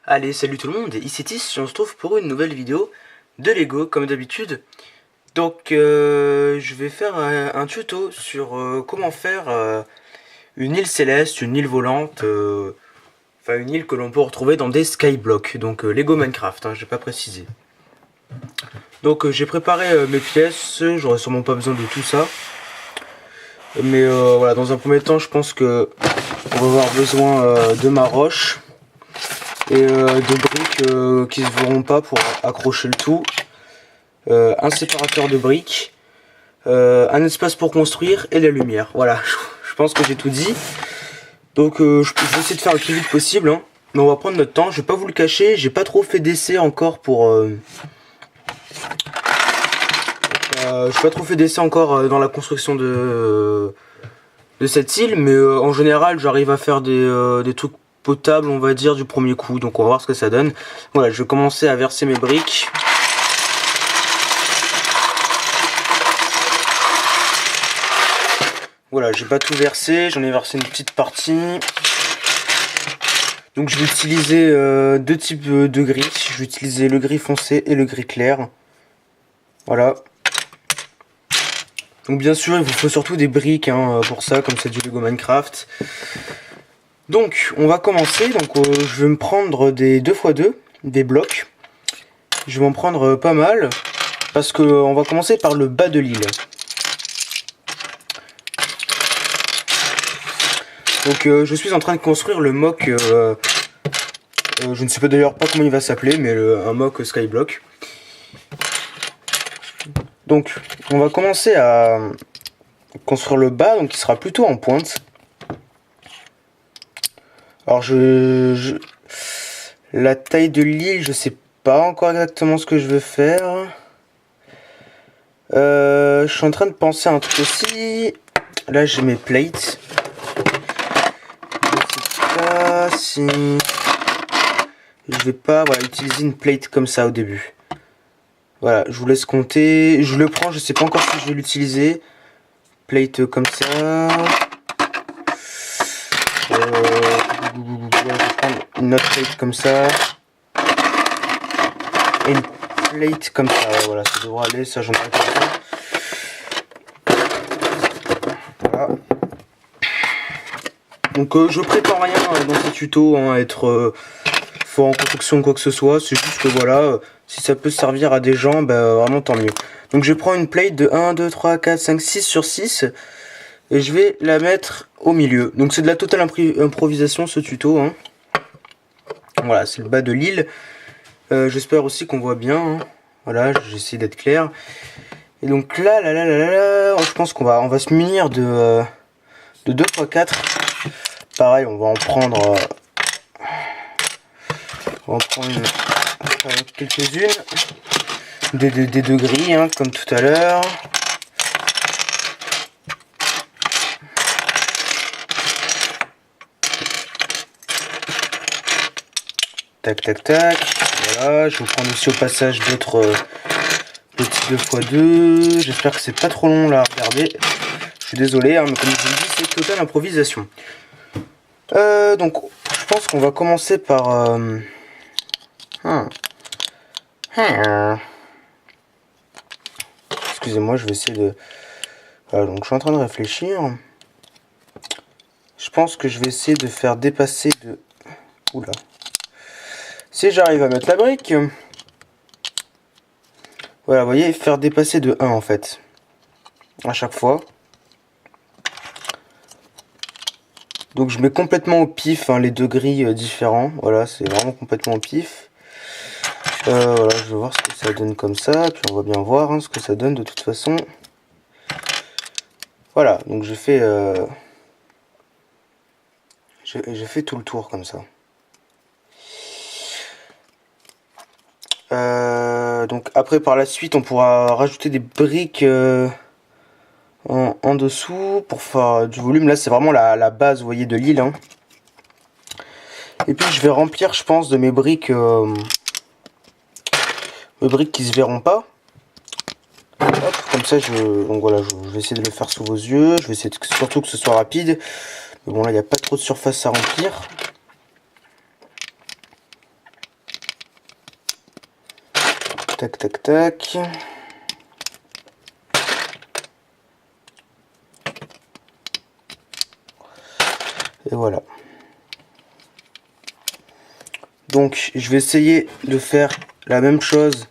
Allez, salut tout le monde, ici Tis, on se retrouve pour une nouvelle vidéo de Lego, comme d'habitude. Donc, je vais faire un tuto sur comment faire une île céleste, une île volante, enfin une île que l'on peut retrouver dans des skyblocks, donc Lego Minecraft, hein, j'ai pas précisé. Donc, j'ai préparé mes pièces, j'aurai sûrement pas besoin de tout ça. Mais voilà, dans un premier temps, je pense que on va avoir besoin de ma roche. Et de briques qui se verront pas pour accrocher le tout, un séparateur de briques, un espace pour construire et la lumière. Voilà, je pense que j'ai tout dit. Donc je vais essayer de faire le plus vite possible, hein. Mais on va prendre notre temps. Je vais pas vous le cacher, j'ai pas trop fait d'essais encore pour j'ai pas trop fait d'essais encore dans la construction de cette île, mais en général j'arrive à faire des trucs potable, on va dire, du premier coup. Donc on va voir ce que ça donne. Voilà, je vais commencer à verser mes briques. Voilà, j'ai pas tout versé, j'en ai versé une petite partie. Donc je vais utiliser deux types de gris. Je vais utiliser le gris foncé et le gris clair. Voilà. Donc bien sûr, il vous faut surtout des briques hein, pour ça, comme c'est du Lego Minecraft. Donc, on va commencer. Donc, je vais me prendre des 2x2, des blocs. Je vais en prendre pas mal, parce que on va commencer par le bas de l'île. Donc, je suis en train de construire le mock. Je ne sais pas d'ailleurs pas comment il va s'appeler, mais un mock skyblock. Donc, on va commencer à construire le bas, donc il sera plutôt en pointe. Alors la taille de l'île, je sais pas encore exactement ce que je veux faire. Je suis en train de penser à un truc aussi. Là j'ai mes plates. Je sais pas si je vais pas utiliser une plate comme ça au début. Voilà, je vous laisse compter. Je le prends, je sais pas encore si je vais l'utiliser. Plate comme ça. Je vais prendre une autre plate comme ça et une plate comme ça. Ouais, voilà, ça devrait aller, ça j'en ai voilà. Donc je prépare rien dans ce tuto à être fort en construction ou quoi que ce soit. C'est juste que voilà, si ça peut servir à des gens, bah, vraiment tant mieux. Donc je prends une plate de 1, 2, 3, 4, 5, 6 sur 6. Et je vais la mettre au milieu. Donc c'est de la totale improvisation ce tuto. Hein. Voilà, c'est le bas de l'île. J'espère aussi qu'on voit bien. Hein. Voilà, j'essaie d'être clair. Et donc là, je pense qu'on va se munir de 2x4. Pareil, on va en prendre... quelques-unes. Des deux grilles, hein, comme tout à l'heure. Tac, tac, tac. Voilà, je vais vous prendre aussi au passage d'autres petits 2x2. J'espère que c'est pas trop long là à regarder. Je suis désolé, hein, mais comme je vous le dis, c'est totale improvisation. Donc, je pense qu'on va commencer par... Excusez-moi, je vais essayer de... Voilà, donc je suis en train de réfléchir. Je pense que je vais essayer de faire dépasser de... Oula. Si j'arrive à mettre la brique, voilà, vous voyez, faire dépasser de 1 en fait, à chaque fois. Donc je mets complètement au pif hein, les deux grilles différents, voilà, c'est vraiment complètement au pif. Voilà, je vais voir ce que ça donne comme ça, puis on va bien voir hein, ce que ça donne de toute façon. Voilà, donc j'ai fait tout le tour comme ça. Donc après par la suite on pourra rajouter des briques en dessous pour faire du volume. Là c'est vraiment la base vous voyez de l'île hein. Et puis je vais remplir je pense de mes briques qui se verront pas. Hop, comme ça donc voilà, je vais essayer de le faire sous vos yeux. Je vais essayer surtout que ce soit rapide. Mais bon là il n'y a pas trop de surface à remplir. Tac, tac, tac. Et voilà. Donc je vais essayer de faire la même chose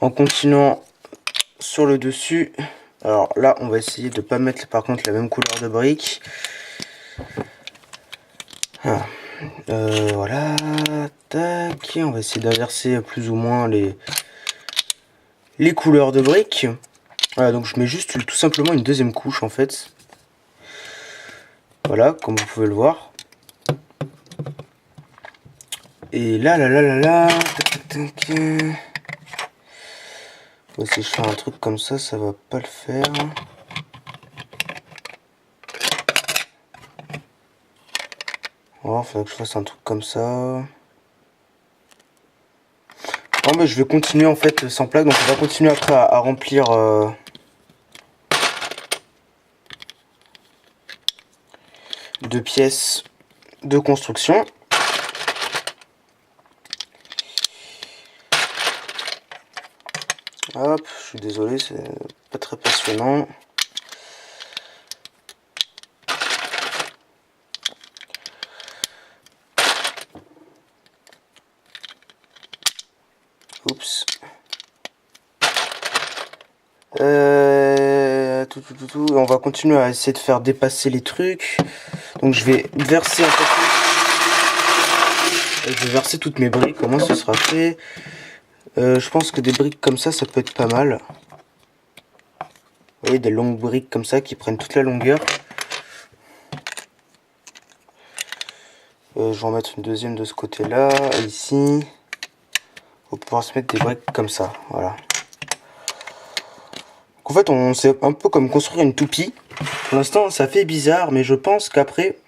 en continuant sur le dessus. Alors là on va essayer de pas mettre par contre la même couleur de brique. Voilà, tac, on va essayer d'inverser plus ou moins les couleurs de briques. Voilà, donc je mets juste tout simplement une deuxième couche en fait. Voilà, comme vous pouvez le voir. Et là, tac, tac, tac. Bon, si je fais un truc comme ça va pas le faire. Oh, faudrait que je fasse un truc comme ça. Non, mais je vais continuer en fait sans plaque, donc on va continuer après à remplir deux pièces de construction. Hop, je suis désolé, c'est pas très passionnant. Oups. On va continuer à essayer de faire dépasser les trucs. Donc je vais verser un peu plus. Je vais verser toutes mes briques. Comment ce sera fait? Je pense que des briques comme ça peut être pas mal. Vous voyez, des longues briques comme ça qui prennent toute la longueur. Je vais en mettre une deuxième de ce côté-là, ici. On va pouvoir se mettre des briques comme ça, voilà. Donc en fait, c'est un peu comme construire une toupie. Pour l'instant, ça fait bizarre, mais je pense qu'après,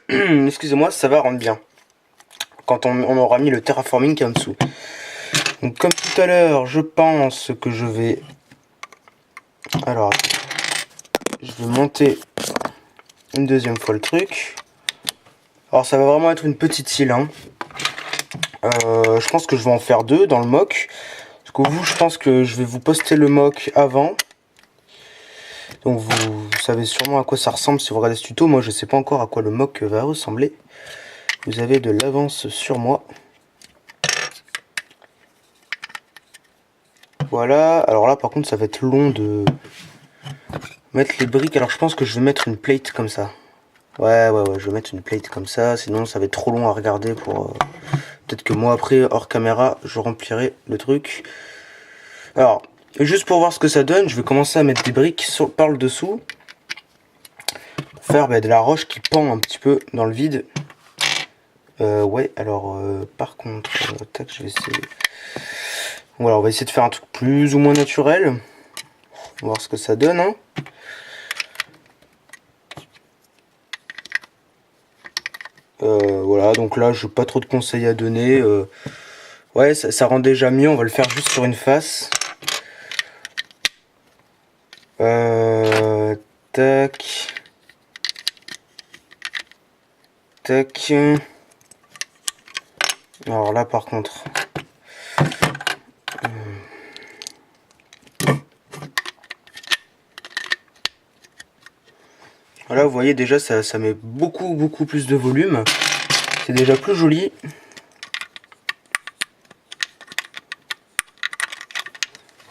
excusez-moi, ça va rendre bien. Quand on aura mis le terraforming qui est en dessous. Donc comme tout à l'heure, je pense que je vais... Alors, je vais monter une deuxième fois le truc. Alors ça va vraiment être une petite île, hein. Je pense que je vais en faire deux dans le mock. Parce que vous, je pense que je vais vous poster le mock avant. Donc vous savez sûrement à quoi ça ressemble si vous regardez ce tuto. Moi je sais pas encore à quoi le mock va ressembler. Vous avez de l'avance sur moi. Voilà, alors là par contre ça va être long de mettre les briques. Alors je pense que je vais mettre une plate comme ça. Ouais, je vais mettre une plate comme ça, sinon ça va être trop long à regarder pour... Peut-être que moi après, hors caméra, je remplirai le truc. Alors, juste pour voir ce que ça donne, je vais commencer à mettre des briques par le dessous. Pour faire de la roche qui pend un petit peu dans le vide. Ouais, alors par contre, tac, je vais essayer... Voilà, on va essayer de faire un truc plus ou moins naturel. On va voir ce que ça donne, hein. Voilà, donc là, je n'ai pas trop de conseils à donner. Ouais, ça rend déjà mieux. On va le faire juste sur une face. Tac. Tac. Alors là, par contre... Voilà, vous voyez déjà, ça met beaucoup plus de volume. C'est déjà plus joli.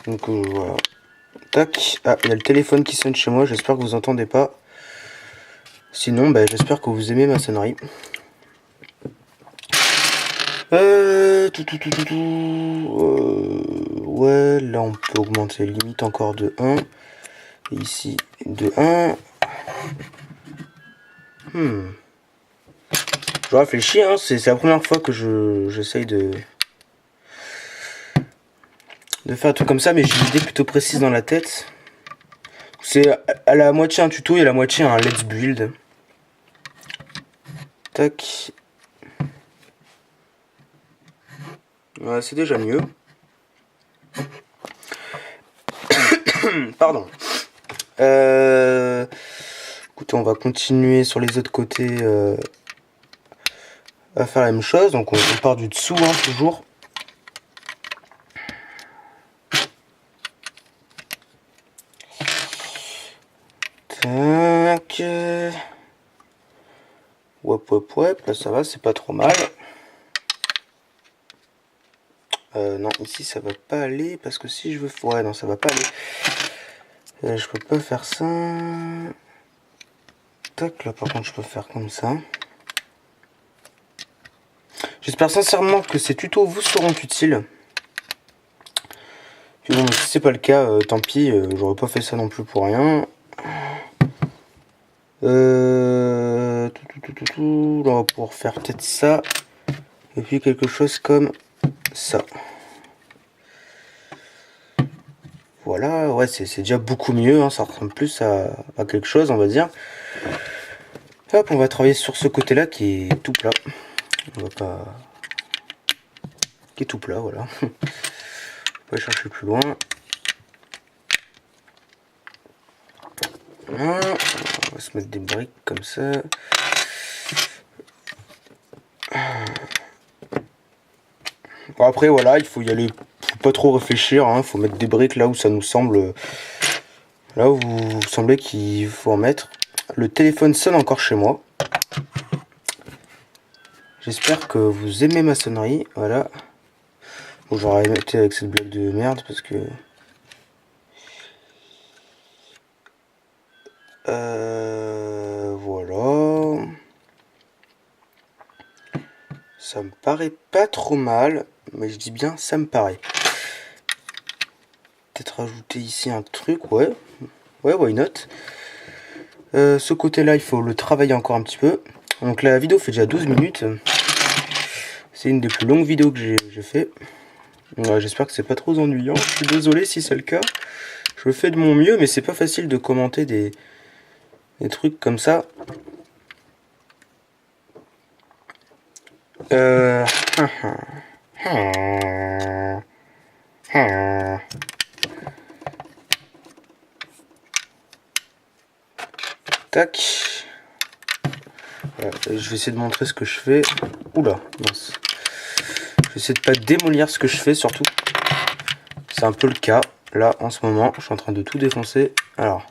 Donc voilà. Tac. Ah, il y a le téléphone qui sonne chez moi. J'espère que vous entendez pas. Sinon, j'espère que vous aimez ma sonnerie. Ouais, là on peut augmenter limite encore de 1. Et ici de 1. Je réfléchis, hein, c'est la première fois que j'essaye de faire un truc comme ça, mais j'ai une idée plutôt précise dans la tête. C'est à la moitié un tuto et à la moitié un let's build. Tac. Ouais, c'est déjà mieux. Pardon. Écoutez, on va continuer sur les autres côtés à faire la même chose. Donc on part du dessous, hein, toujours. Ouais, là ça va, c'est pas trop mal. Non, ici ça va pas aller parce que si je veux... Ouais, non, ça va pas aller. Je peux pas faire ça. Tac, là par contre je peux faire comme ça. J'espère sincèrement que ces tutos vous seront utiles. Puis bon, si c'est pas le cas, tant pis, j'aurais pas fait ça non plus pour rien. Là, on va pouvoir faire peut-être ça. Et puis quelque chose comme ça. Voilà, ouais, c'est déjà beaucoup mieux, hein, ça ressemble plus à quelque chose, on va dire. Hop, on va travailler sur ce côté-là qui est tout plat. On va pas... Qui est tout plat, voilà. On va chercher plus loin. Voilà. On va se mettre des briques comme ça. Bon, après, voilà, il faut y aller, faut pas trop réfléchir, hein, faut mettre des briques là où ça nous semble... Là où vous semblez qu'il faut en mettre. Le téléphone sonne encore chez moi. J'espère que vous aimez ma sonnerie, voilà. Bon, j'aurais arrêté avec cette blague de merde parce que... Voilà. Ça me paraît pas trop mal, mais je dis bien ça me paraît. Peut-être rajouter ici un truc, ouais. Ouais, why not. Ce côté-là, il faut le travailler encore un petit peu. Donc la vidéo fait déjà 12 minutes. C'est une des plus longues vidéos que j'ai fait. Ouais, j'espère que c'est pas trop ennuyant. Je suis désolé si c'est le cas. Je fais de mon mieux, mais c'est pas facile de commenter des trucs comme ça. Tac. Voilà, je vais essayer de montrer ce que je fais. Oula, mince. Je vais essayer de pas démolir ce que je fais surtout. C'est un peu le cas. Là, en ce moment, je suis en train de tout défoncer. Alors.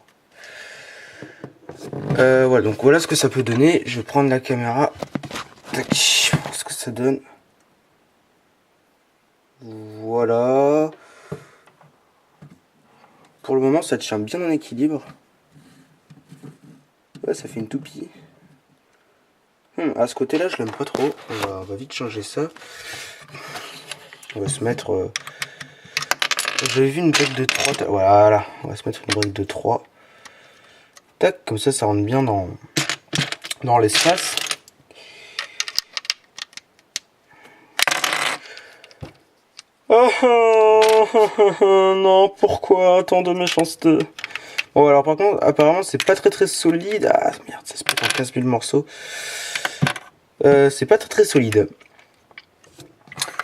Voilà, donc voilà ce que ça peut donner. Je vais prendre la caméra. Tac. Voir ce que ça donne. Voilà. Pour le moment, ça tient bien en équilibre. Ouais, ça fait une toupie. À ce côté-là, je l'aime pas trop. On va vite changer ça. On va se mettre... J'avais vu une brique de 3. Voilà, on va se mettre une brique de 3. Tac, comme ça rentre bien dans l'espace. Non, pourquoi tant de méchanceté? Bon, alors par contre, apparemment, c'est pas très solide. Ah merde, ça se pète en 15 000 morceaux. C'est pas très solide.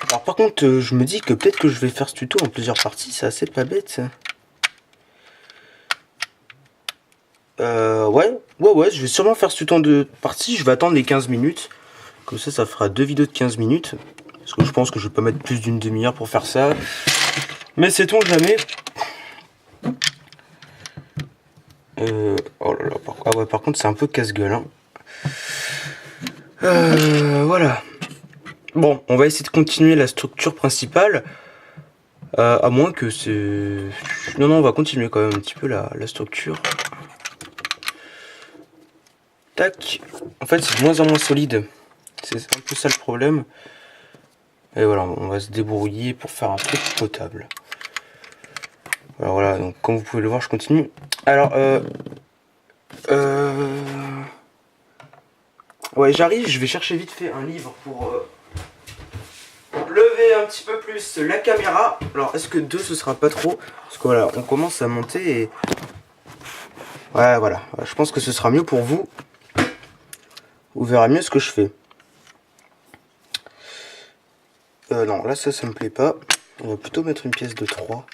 Alors par contre, je me dis que peut-être que je vais faire ce tuto en plusieurs parties, c'est assez pas bête. Ouais, je vais sûrement faire ce tuto en 2 parties, je vais attendre les 15 minutes. Comme ça fera 2 vidéos de 15 minutes. Parce que je pense que je vais pas mettre plus d'une demi-heure pour faire ça. Mais sait-on jamais. Oh là là, ah ouais, par contre c'est un peu casse-gueule. Hein. Voilà. Bon, on va essayer de continuer la structure principale. À moins que c'est... Non, on va continuer quand même un petit peu la structure. Tac. En fait, c'est de moins en moins solide. C'est un peu ça le problème. Et voilà, on va se débrouiller pour faire un truc potable. Alors voilà, donc comme vous pouvez le voir, je continue. Alors, ouais, j'arrive, je vais chercher vite fait un livre pour lever un petit peu plus la caméra. Alors, est-ce que 2 ce sera pas trop? Parce que voilà, on commence à monter et... Ouais, voilà, je pense que ce sera mieux pour vous. Vous verrez mieux ce que je fais. Non, là ça me plaît pas. On va plutôt mettre une pièce de 3.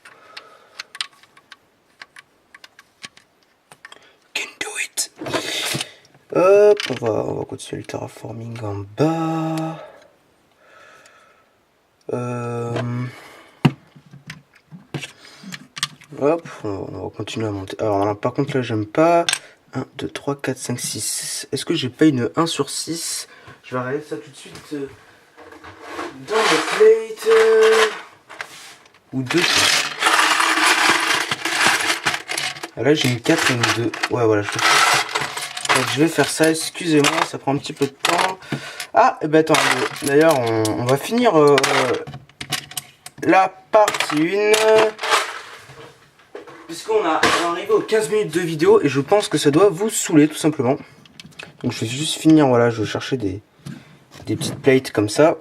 Can do it. Hop, on va continuer le terraforming en bas. Hop, on va continuer à monter. Alors là, par contre là j'aime pas. 1, 2, 3, 4, 5, 6. Est-ce que j'ai pas une 1 sur 6? Je vais regarder ça tout de suite dans le plate. Ou 2. Là j'ai une 4 et une 2. Ouais voilà. Donc, je vais faire ça, excusez-moi, ça prend un petit peu de temps. Ah, et ben attends, d'ailleurs on va finir la partie 1. Puisqu'on est arrivé aux 15 minutes de vidéo et je pense que ça doit vous saouler tout simplement. Donc je vais juste finir, voilà, je vais chercher des petites plates comme ça.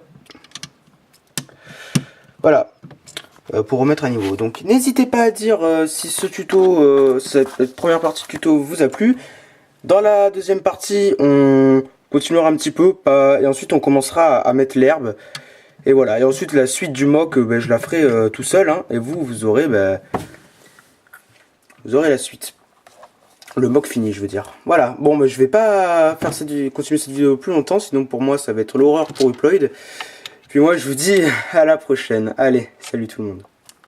Voilà, pour remettre à niveau. Donc n'hésitez pas à dire si ce tuto, cette première partie de tuto vous a plu. Dans la deuxième partie, on continuera un petit peu, et ensuite on commencera à mettre l'herbe. Et voilà, et ensuite la suite du mock, je la ferai tout seul, hein, et vous aurez la suite. Le mock fini, je veux dire. Voilà, bon, je vais pas faire continuer cette vidéo plus longtemps, sinon pour moi ça va être l'horreur pour Upload. Puis moi je vous dis à la prochaine. Allez, salut tout le monde.